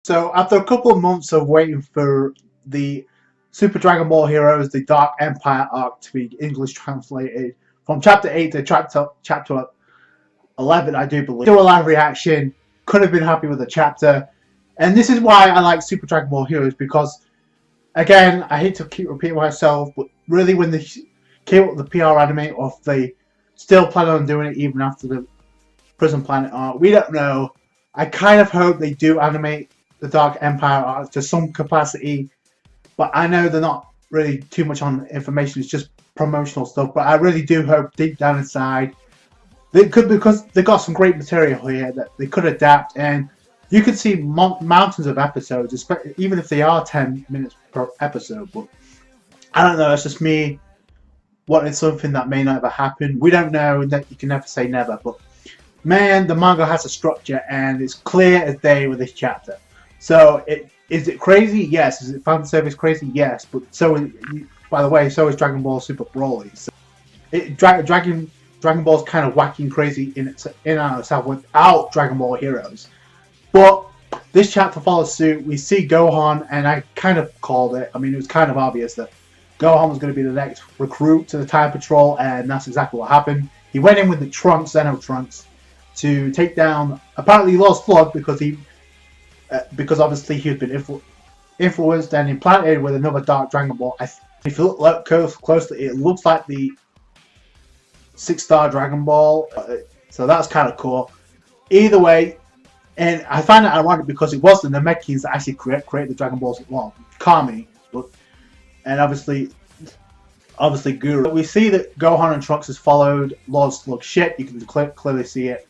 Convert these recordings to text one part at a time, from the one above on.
So after a couple of months of waiting for the Super Dragon Ball Heroes, the Dark Empire arc to be English translated from Chapter 8 to Chapter 11, I do believe. Do a live reaction, could have been happy with the chapter. And this is why I like Super Dragon Ball Heroes, because, again, I hate to keep repeating myself, but really when they came up with the PR anime, or if they still plan on doing it even after the Prison Planet arc, we don't know. I kind of hope they do animate the Dark Empire arc to some capacity, but I know they're not really too much on information, it's just promotional stuff, but I really do hope deep down inside they could, because they've got some great material here that they could adapt, and you could see mountains of episodes, even if they are 10 minutes per episode. But I don't know, it's just me wanting something that may never happen. We don't know, that you can never say never, but man, the manga has a structure and it's clear as day with this chapter. So, is it crazy? Yes. Is it fan service crazy? Yes. But so, by the way, so is Dragon Ball Super Broly. So Dragon Ball's kind of wacky and crazy in and of itself without Dragon Ball Heroes. But this chapter follows suit. We see Gohan, and I kind of called it. I mean, it was kind of obvious that Gohan was going to be the next recruit to the Time Patrol, and that's exactly what happened. He went in with the Trunks, Zeno Trunks, to take down, apparently, Lord Slug, because obviously he had been influenced and implanted with another Dark Dragon Ball. If you look closely, it looks like the 6-star Dragon Ball, so that's kind of cool. Either way, and I find it ironic because it was the Namekians that actually created the Dragon Balls. Well, Kami, and obviously Guru. We see that Gohan and Trunks has followed Lord Slug's ship. You can clearly see it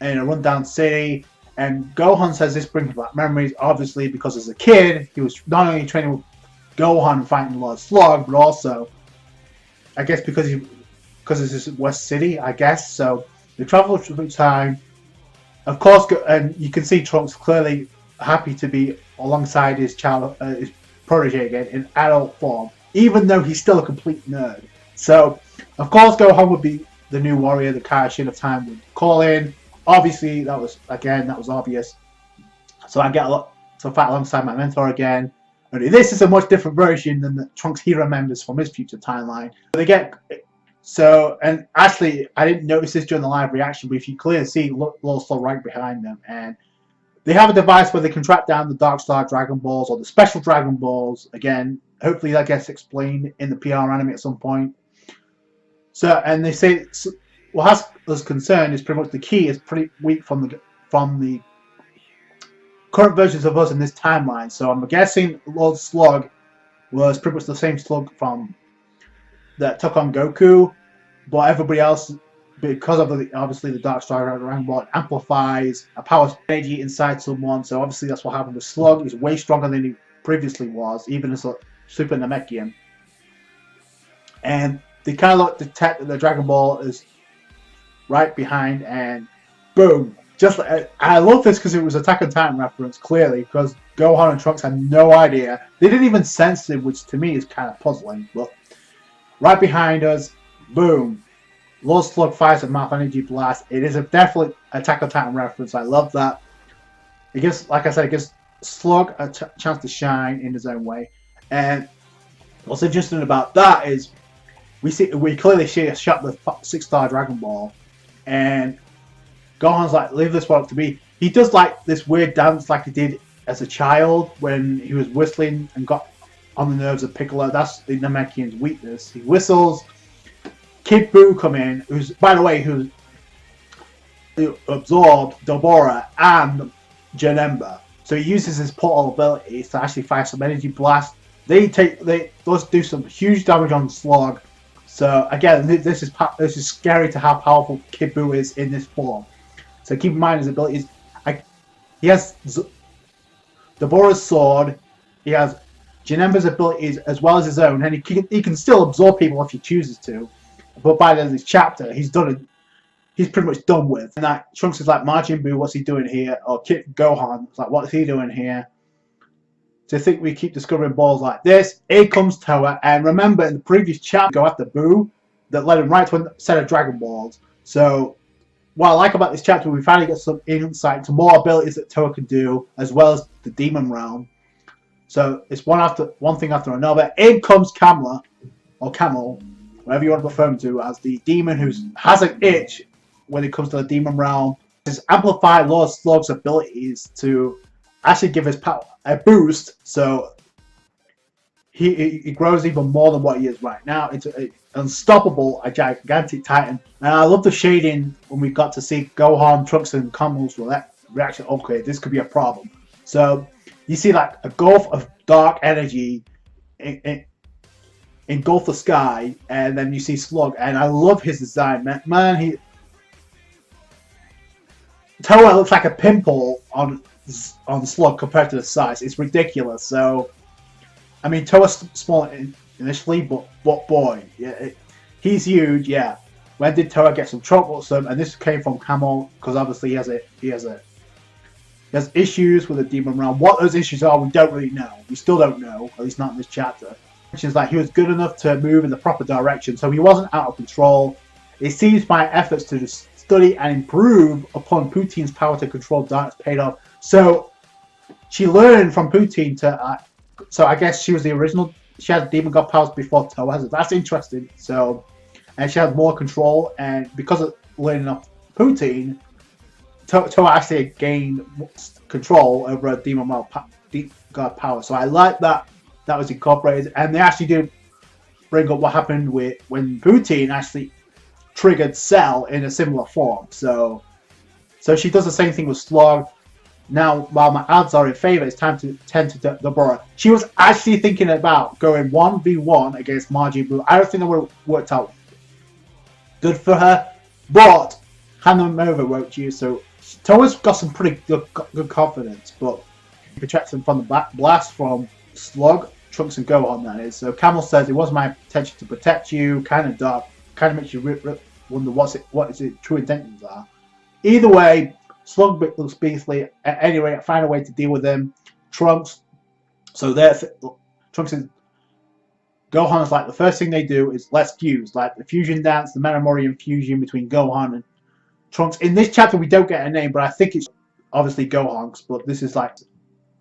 in a rundown city. And Gohan says this brings back memories, obviously, because as a kid, he was not only training with Gohan fighting Lord Slug, but also, I guess because it's this West City, I guess. So they travel through time. Of course, and you can see Trunks clearly happy to be alongside his his protege again in adult form, even though he's still a complete nerd. So, of course, Gohan would be the new warrior the Kaishin of Time would call in. Obviously, that was obvious. So I get to fight alongside my mentor again. Only this is a much different version than the Trunks hero members from his future timeline. And actually, I didn't notice this during the live reaction, but if you clearly see Lord Slug right behind them, and they have a device where they can track down the Dark Star Dragon Balls or the Special Dragon Balls. Again, hopefully that gets explained in the PR anime at some point. So, and they say what has us concerned is pretty much the key is pretty weak from the current versions of us in this timeline. So I'm guessing Lord Slug was pretty much the same Slug from that took on Goku, but everybody else, because of obviously the Dark Star Dragon Ball, amplifies a power energy inside someone. So obviously that's what happened with Slug. He's way stronger than he previously was, even as a Super Namekian. And they kind of detect that the Dragon Ball is right behind, and boom! Just like, I love this because it was Attack on Titan reference, clearly, because Gohan and Trunks had no idea. They didn't even sense it, which to me is kind of puzzling. But right behind us, boom! Lord Slug fires a Mouth Energy Blast. It is definitely Attack on Titan reference. I love that. It gives, like I said, it gives Slug a chance to shine in his own way. And what's interesting about that is we clearly see a shot the 6-star Dragon Ball, and Gohan's like, leave this one up to me. He does like this weird dance like he did as a child when he was whistling and got on the nerves of Piccolo. That's the Namekian's weakness. He whistles. Kid Buu come in, who's, by the way, who absorbed Dobora and Janemba. So he uses his portal abilities to actually fire some energy blast. Those do some huge damage on Slug. So again, this is scary to how powerful Kid Buu is in this form. So keep in mind his abilities. He has Dobora's sword. He has Janemba's abilities as well as his own, and he can still absorb people if he chooses to. But by the end of this chapter, he's pretty much done with. And that Trunks is like, Majin Buu, what's he doing here? Or Gohan, it's like, what's he doing here? To think we keep discovering balls like this. Here comes Toa, and remember in the previous chapter, go after Buu, that led him right to a set of Dragon Balls. So what I like about this chapter, we finally get some insight to more abilities that Toa can do, as well as the demon realm. So it's one thing after another. In comes Kamala, or Camel, whatever you want to refer him to, as the demon who has an itch when it comes to the demon realm. He's amplified Lord Slug's abilities to actually give his power a boost, so he grows even more than what he is right now. It's unstoppable, a gigantic titan. And I love the shading when we got to see Gohan, Trunks, and Kamel's reaction. Okay, this could be a problem. So you see like a gulf of dark energy engulf the sky, and then you see Slug, and I love his design, man. Toa looks like a pimple on Slug compared to the size. It's ridiculous. So I mean, Toa's small initially, but boy, yeah, he's huge. Yeah. When did Toa get some trouble? And this came from Camel, because obviously he has issues with the demon realm. What those issues are, we don't really know. We still don't know, at least not in this chapter. Which is like he was good enough to move in the proper direction, so he wasn't out of control. It seems my efforts to study and improve upon Poutine's power to control darkness paid off. So she learned from Poutine to. So I guess she was the original. She had demon god powers before Toa has it. That's interesting. So, and she had more control, and because of learning off Poutine, Toa actually gained control over a demon god power. So I like that was incorporated, and they actually do bring up what happened when Poutine actually triggered Cell in a similar form. So she does the same thing with Slug. Now, while my odds are in favour, it's time to tend to Deborah. She was actually thinking about going 1v1 against Majin Buu. I don't think that would have worked out good for her, but hand them over, won't you? So Toa's got some pretty good confidence, but he protects them from the blast from Slug, Trunks, and Gohan, that is. So Camel says, it was my intention to protect you, kind of dark, kind of makes you wonder what its true intentions are. Either way, Slug looks beastly. At any rate, find a way to deal with them. Trunks. So Trunks and Gohan's like the first thing they do is let's fuse, like the fusion dance, the Manamorian fusion between Gohan and Trunks. In this chapter, we don't get a name, but I think it's obviously Gohan's. But this is like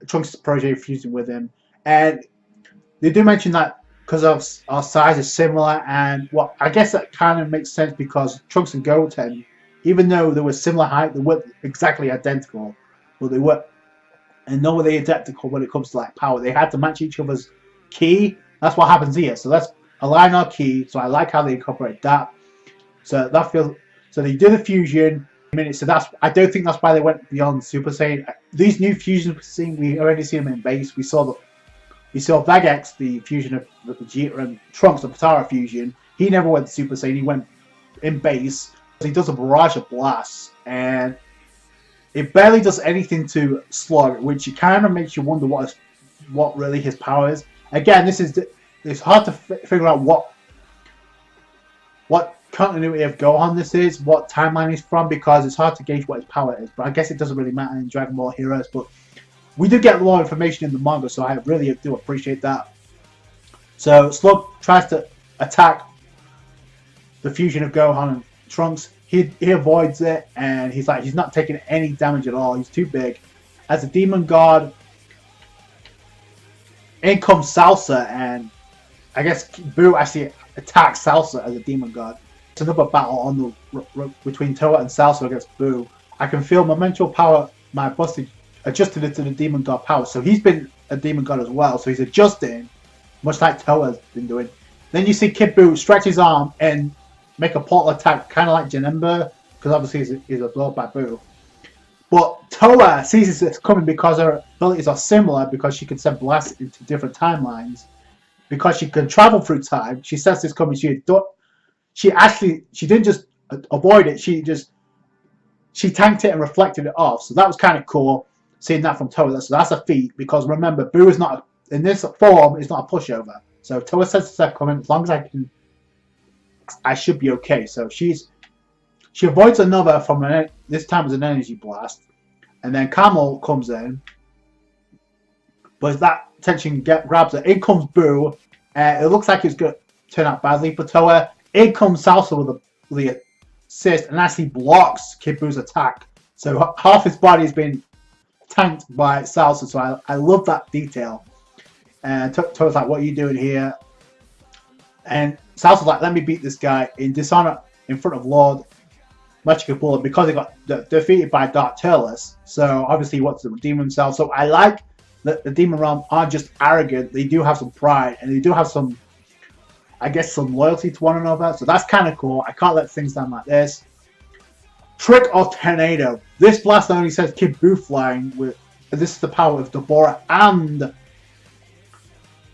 Trunks' protege fusing with him, and they do mention that because our size is similar, and well, I guess that kind of makes sense because Trunks and Goten, even though they were similar height, they weren't exactly identical, but they were, and nor were they identical when it comes to like power. They had to match each other's ki. That's what happens here. So let's align our ki. So I like how they incorporate that. So that feels. So they do the fusion. So I don't think that's why they went beyond Super Saiyan. These new fusions we've seen, we already see them in base. We saw Vegex, the fusion of Vegeta, and Trunks, the Potara fusion. He never went Super Saiyan. He went in base. He does a barrage of blasts, and it barely does anything to Slug, which kind of makes you wonder what really his power is. Again, it's hard to figure out what continuity of Gohan this is, what timeline he's from, because it's hard to gauge what his power is. But I guess it doesn't really matter in Dragon Ball Heroes. But we do get more information in the manga, so I really do appreciate that. So Slug tries to attack the fusion of Gohan and Trunks. He avoids it, and he's not taking any damage at all. He's too big. As a demon god, in comes Salsa, and I guess Buu actually attacks Salsa as a demon god. It's another battle on between Toa and Salsa against Buu. I can feel my mental power, my busted, adjusted it to the demon god power. So he's been a demon god as well. So he's adjusting, much like Toa's been doing. Then you see Kid Buu stretch his arm and make a portal attack, kind of like Janemba, because obviously he's absorbed by Buu. But Toa sees this coming because her abilities are similar, because she can send blasts into different timelines. Because she can travel through time, she says this coming. She didn't just avoid it. She tanked it and reflected it off. So that was kind of cool, seeing that from Toa. So that's a feat, because remember, Buu is not in this form. Is not a pushover. So Toa says stuff coming. As long as I should be okay. So she avoids another from this time was an energy blast, and then Camel comes in, but that tension grabs her. In comes Buu, and it looks like it's going to turn out badly for Toa. In comes Salsa with assist and actually blocks Kid Boo's attack. So half his body has been tanked by Salsa. So I love that detail. And Toa's like, what are you doing here? And Salsa's like, let me beat this guy in dishonor in front of Lord Mechikabura because he got defeated by Dark Turles. So obviously he wants to redeem himself. So I like that the Demon Realm aren't just arrogant. They do have some pride. And they do have some, I guess, some loyalty to one another. So that's kind of cool. I can't let things down like this. Trick or Tornado. This blast not only sends Kid Buu flying, this is the power of Dabura and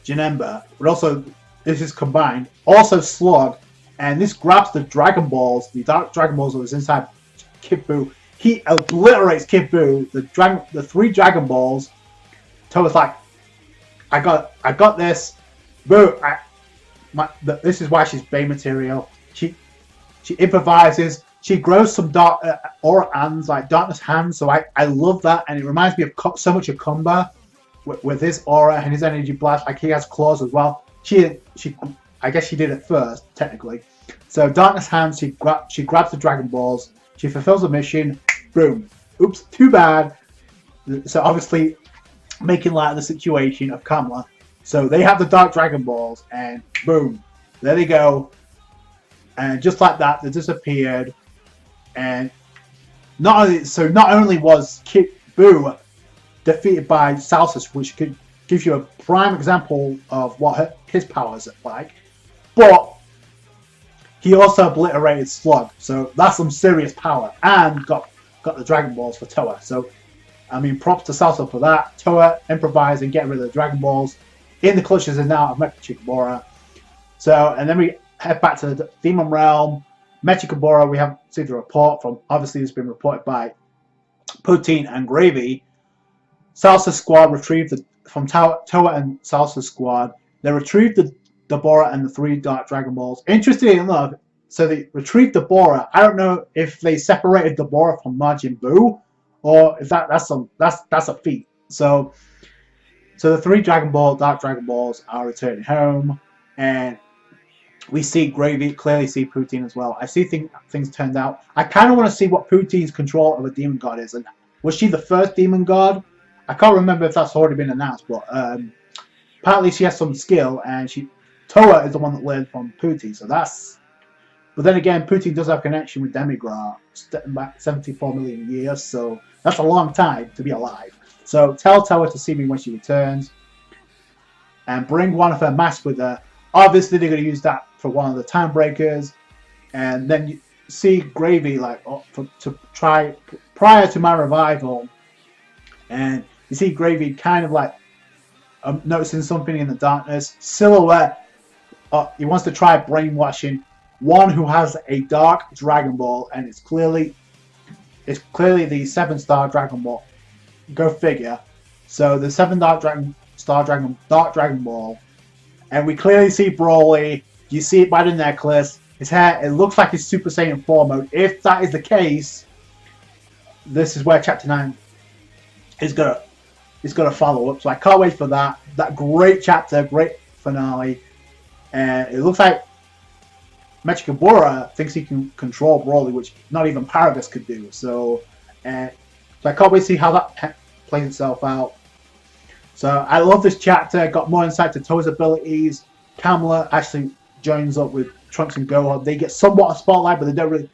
Janemba, but also this is combined. Also Slug, and this grabs the Dragon Balls, the Dark Dragon Balls that was inside Kid Buu. He obliterates Kid Buu, the 3 Dragon Balls. Toa's like, I got this. Boo, this is why she's Bay material. She improvises. She grows some dark aura hands, like darkness hands. So I love that, and it reminds me of so much of Kumba with his aura and his energy blast. Like he has claws as well. I guess she did it first, technically. So darkness hands. She grabs the Dragon Balls. She fulfills the mission. Boom. Oops. Too bad. So obviously, making light of the situation of Kamala. So they have the Dark Dragon Balls, and boom, there they go. And just like that, they disappeared. And not only was Kid Buu defeated by Salsa, which gives you a prime example of what his powers are like, but he also obliterated Slug. So that's some serious power, and got the Dragon Balls for Toa. So I mean, props to Salsa for that. Toa improvising, getting rid of the Dragon Balls in the clutches and now of Mechikabura. So, and then we head back to the Demon Realm. Mechikabura, we have seen the report from, obviously it's been reported by Poutine and Gravy. Salsa squad retrieved from Toa and Salsa squad. They retrieved the Dabura and the 3 Dark Dragon Balls. Interestingly enough, so they retrieved Dabura. I don't know if they separated Dabura from Majin Buu, or if that's a feat. So the 3 Dark Dragon Balls are returning home, and we see Gravy, clearly see Poutine as well. I see things turned out. I kind of want to see what Poutine's control of a demon god is. And was she the first demon god? I can't remember if that's already been announced, but apparently she has some skill, and Toa is the one that learned from Poutine. So that's. But then again, Poutine does have a connection with Demigra, back 74 million years, so that's a long time to be alive. So tell Toa to see me when she returns, and bring one of her masks with her. Obviously, they're going to use that for one of the time breakers, and then you see Gravy to try prior to my revival, and you see Gravy kind of like noticing something in the darkness. Silhouette, he wants to try brainwashing one who has a Dark Dragon Ball, and it's clearly the 7-star Dragon Ball. Go figure. So the 7 Dark Dragon Ball. And we clearly see Broly. You see it by the necklace. His hair, it looks like his Super Saiyan 4 mode. If that is the case, this is where Chapter 9 is gonna follow up. So I can't wait for that. That great chapter, great finale. And it looks like Mechikabura thinks he can control Broly, which not even Paragus could do. So I can't wait to see how that plays itself out. So I love this chapter. Got more insight to Toa's abilities. Kamala actually joins up with Trunks and Gohan. They get somewhat a spotlight, but they don't really.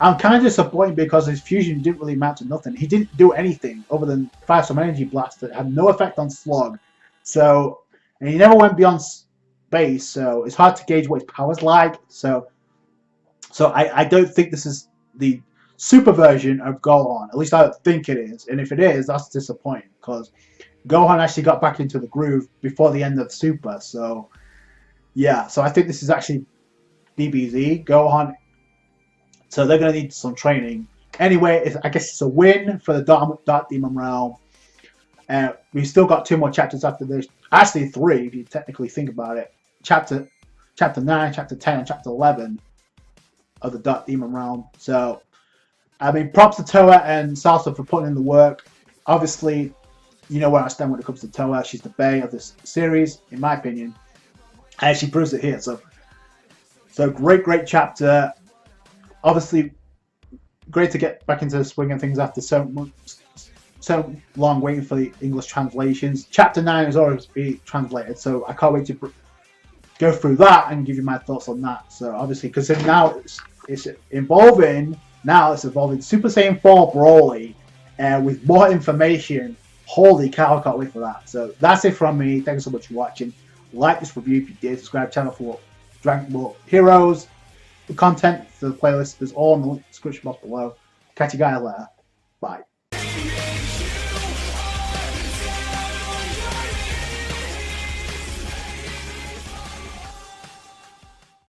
I'm kind of disappointed because his fusion didn't really amount to nothing. He didn't do anything other than fire some energy blast that had no effect on Slug. So, and he never went beyond space, so it's hard to gauge what his power's like. So I don't think this is the super version of Gohan. At least I don't think it is. And if it is, that's disappointing because Gohan actually got back into the groove before the end of Super. So yeah, so I think this is actually DBZ Gohan. So they're going to need some training. Anyway, I guess it's a win for the Dark Demon Realm. And we've still got 2 more chapters after this. Actually 3, if you technically think about it. Chapter 9, Chapter 10, and Chapter 11 of the Dark Demon Realm. So, I mean, props to Toa and Salsa for putting in the work. Obviously, you know where I stand when it comes to Toa. She's the bae of this series, in my opinion. And she proves it here. So great chapter. Obviously, great to get back into the swing of things after so long waiting for the English translations. Chapter 9 has already been translated, so I can't wait to go through that and give you my thoughts on that. So obviously, because now it's involving Super Saiyan 4 Broly with more information. Holy cow, I can't wait for that. So that's it from me. Thank you so much for watching. Like this review if you did. Subscribe to the channel for Dragon Ball Heroes. The content for the playlist is all in the description box below. Catch you guys later. Bye.